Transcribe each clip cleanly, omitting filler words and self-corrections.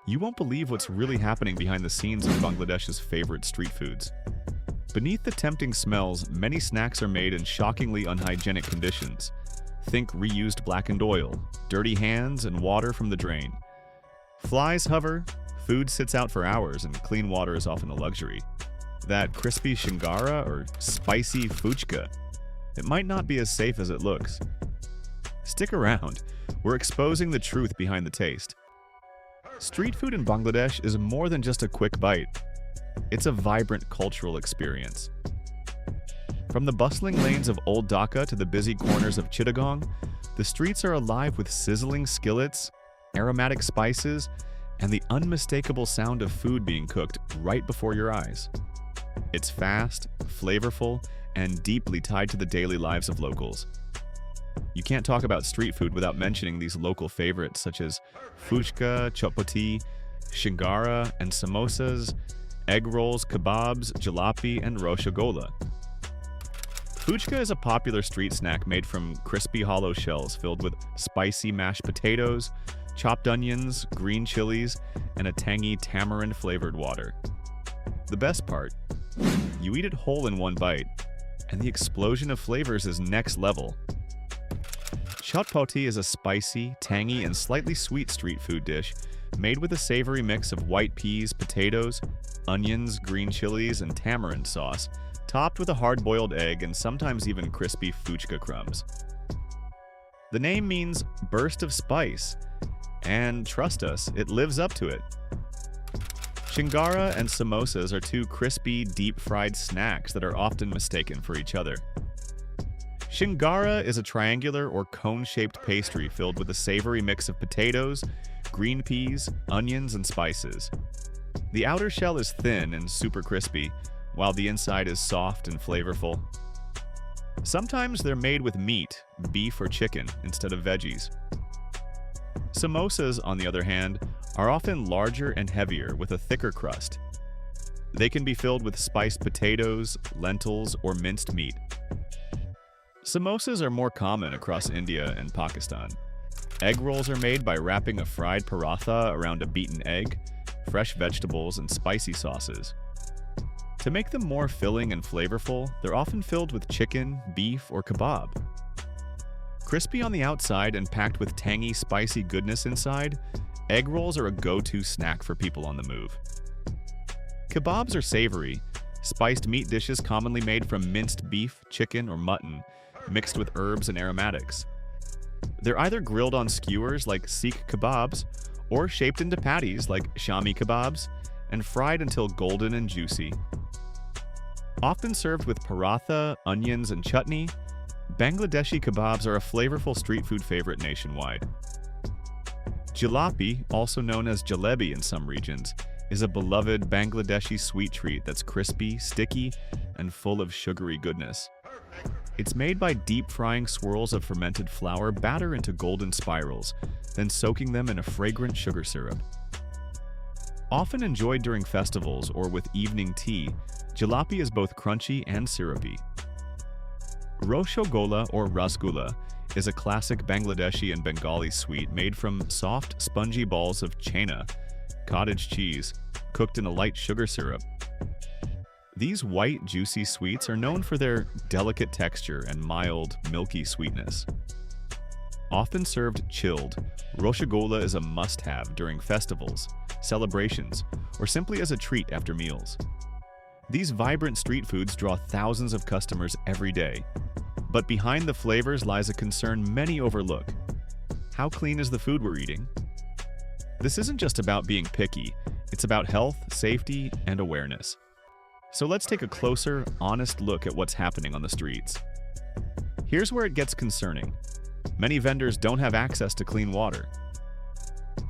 You won't believe what's really happening behind the scenes of Bangladesh's favorite street foods. Beneath the tempting smells, many snacks are made in shockingly unhygienic conditions. Think reused blackened oil, dirty hands, and water from the drain. Flies hover, food sits out for hours, and clean water is often a luxury. That crispy shingara or spicy fuchka, it might not be as safe as it looks. Stick around, we're exposing the truth behind the taste. Street food in Bangladesh is more than just a quick bite. It's a vibrant cultural experience. From the bustling lanes of Old Dhaka to the busy corners of Chittagong, the streets are alive with sizzling skillets, aromatic spices, and the unmistakable sound of food being cooked right before your eyes. It's fast, flavorful, and deeply tied to the daily lives of locals. You can't talk about street food without mentioning these local favorites such as fuchka, chapati, shingara, and samosas, egg rolls, kebabs, jalapi, and roshogola. Fuchka is a popular street snack made from crispy hollow shells filled with spicy mashed potatoes, chopped onions, green chilies, and a tangy tamarind-flavored water. The best part? You eat it whole in one bite, and the explosion of flavors is next level. Chutpoti is a spicy, tangy, and slightly sweet street food dish made with a savory mix of white peas, potatoes, onions, green chilies, and tamarind sauce, topped with a hard-boiled egg and sometimes even crispy fuchka crumbs. The name means burst of spice, and trust us, it lives up to it. Shingara and samosas are two crispy, deep-fried snacks that are often mistaken for each other. Shingara is a triangular or cone-shaped pastry filled with a savory mix of potatoes, green peas, onions, and spices. The outer shell is thin and super crispy, while the inside is soft and flavorful. Sometimes they're made with meat, beef or chicken, instead of veggies. Samosas, on the other hand, are often larger and heavier with a thicker crust. They can be filled with spiced potatoes, lentils, or minced meat. Samosas are more common across India and Pakistan. Egg rolls are made by wrapping a fried paratha around a beaten egg, fresh vegetables, and spicy sauces. To make them more filling and flavorful, they're often filled with chicken, beef, or kebab. Crispy on the outside and packed with tangy, spicy goodness inside, egg rolls are a go-to snack for people on the move. Kebabs are savory, spiced meat dishes commonly made from minced beef, chicken, or mutton, mixed with herbs and aromatics. They're either grilled on skewers like seekh kebabs, or shaped into patties like shami kebabs, and fried until golden and juicy. Often served with paratha, onions, and chutney, Bangladeshi kebabs are a flavorful street food favorite nationwide. Jalapi, also known as jalebi in some regions, is a beloved Bangladeshi sweet treat that's crispy, sticky, and full of sugary goodness. It's made by deep-frying swirls of fermented flour batter into golden spirals, then soaking them in a fragrant sugar syrup. Often enjoyed during festivals or with evening tea, jalapi is both crunchy and syrupy. Roshogola or rasgulla is a classic Bangladeshi and Bengali sweet made from soft, spongy balls of chena, cottage cheese, cooked in a light sugar syrup. These white, juicy sweets are known for their delicate texture and mild, milky sweetness. Often served chilled, roshogola is a must-have during festivals, celebrations, or simply as a treat after meals. These vibrant street foods draw thousands of customers every day. But behind the flavors lies a concern many overlook. How clean is the food we're eating? This isn't just about being picky, it's about health, safety, and awareness. So let's take a closer, honest look at what's happening on the streets. Here's where it gets concerning. Many vendors don't have access to clean water.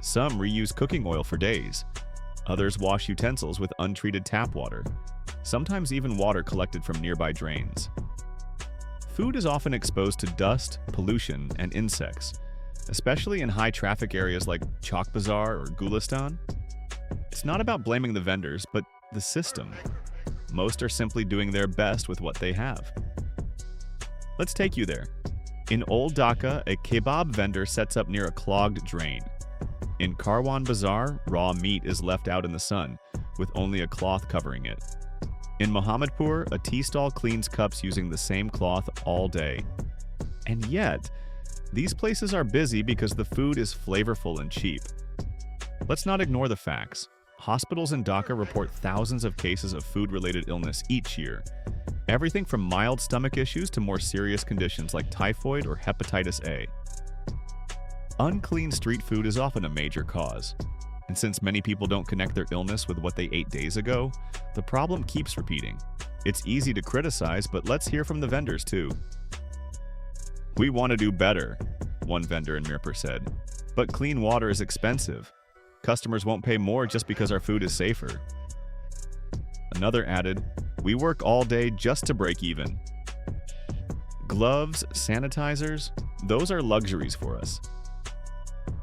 Some reuse cooking oil for days. Others wash utensils with untreated tap water, sometimes even water collected from nearby drains. Food is often exposed to dust, pollution, and insects, especially in high-traffic areas like Chowk Bazaar or Gulistan. It's not about blaming the vendors, but the system. Most are simply doing their best with what they have. Let's take you there. In Old Dhaka, a kebab vendor sets up near a clogged drain. In Karwan Bazaar, raw meat is left out in the sun, with only a cloth covering it. In Mohammedpur, a tea stall cleans cups using the same cloth all day. And yet, these places are busy because the food is flavorful and cheap. Let's not ignore the facts. Hospitals in Dhaka report thousands of cases of food-related illness each year. Everything from mild stomach issues to more serious conditions like typhoid or hepatitis A. Unclean street food is often a major cause. And since many people don't connect their illness with what they ate days ago, the problem keeps repeating. It's easy to criticize, but let's hear from the vendors too. "We want to do better," one vendor in Mirpur said. "But clean water is expensive. Customers won't pay more just because our food is safer." Another added, "We work all day just to break even. Gloves, sanitizers, those are luxuries for us."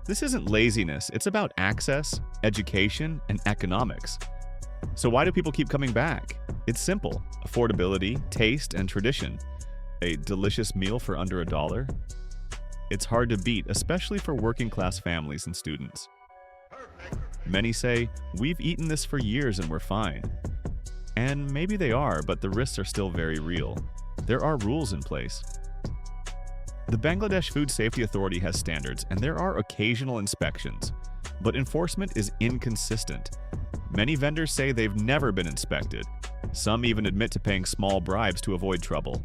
This isn't laziness, it's about access, education, and economics. So why do people keep coming back? It's simple: affordability, taste, and tradition. A delicious meal for under $1? It's hard to beat, especially for working-class families and students. Many say, "We've eaten this for years and we're fine." And maybe they are, but the risks are still very real. There are rules in place. The Bangladesh Food Safety Authority has standards, and there are occasional inspections, but enforcement is inconsistent. Many vendors say they've never been inspected. Some even admit to paying small bribes to avoid trouble.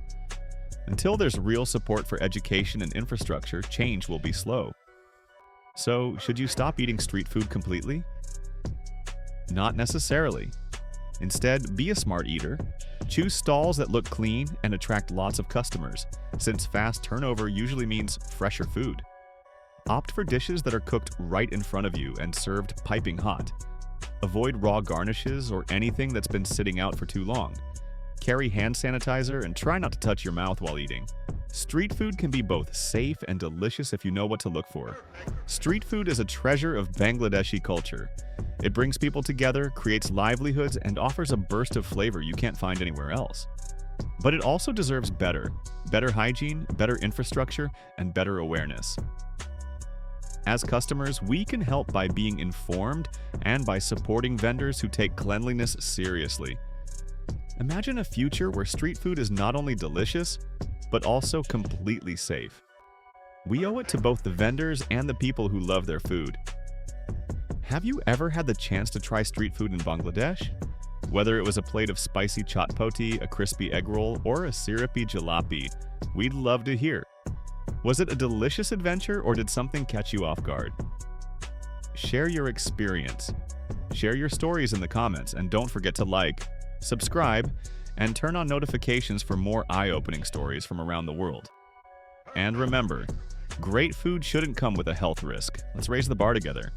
Until there's real support for education and infrastructure, change will be slow. So, should you stop eating street food completely? Not necessarily. Instead, be a smart eater. Choose stalls that look clean and attract lots of customers, since fast turnover usually means fresher food. Opt for dishes that are cooked right in front of you and served piping hot. Avoid raw garnishes or anything that's been sitting out for too long. Carry hand sanitizer and try not to touch your mouth while eating. Street food can be both safe and delicious if you know what to look for. Street food is a treasure of Bangladeshi culture. It brings people together, creates livelihoods, and offers a burst of flavor you can't find anywhere else. But it also deserves better. Better hygiene, better infrastructure, and better awareness. As customers, we can help by being informed and by supporting vendors who take cleanliness seriously. Imagine a future where street food is not only delicious, but also completely safe. We owe it to both the vendors and the people who love their food. Have you ever had the chance to try street food in Bangladesh? Whether it was a plate of spicy chatpoti, a crispy egg roll, or a syrupy jalapeno, we'd love to hear. Was it a delicious adventure or did something catch you off guard? Share your experience. Share your stories in the comments and don't forget to like, subscribe, and turn on notifications for more eye-opening stories from around the world. And remember, great food shouldn't come with a health risk. Let's raise the bar together.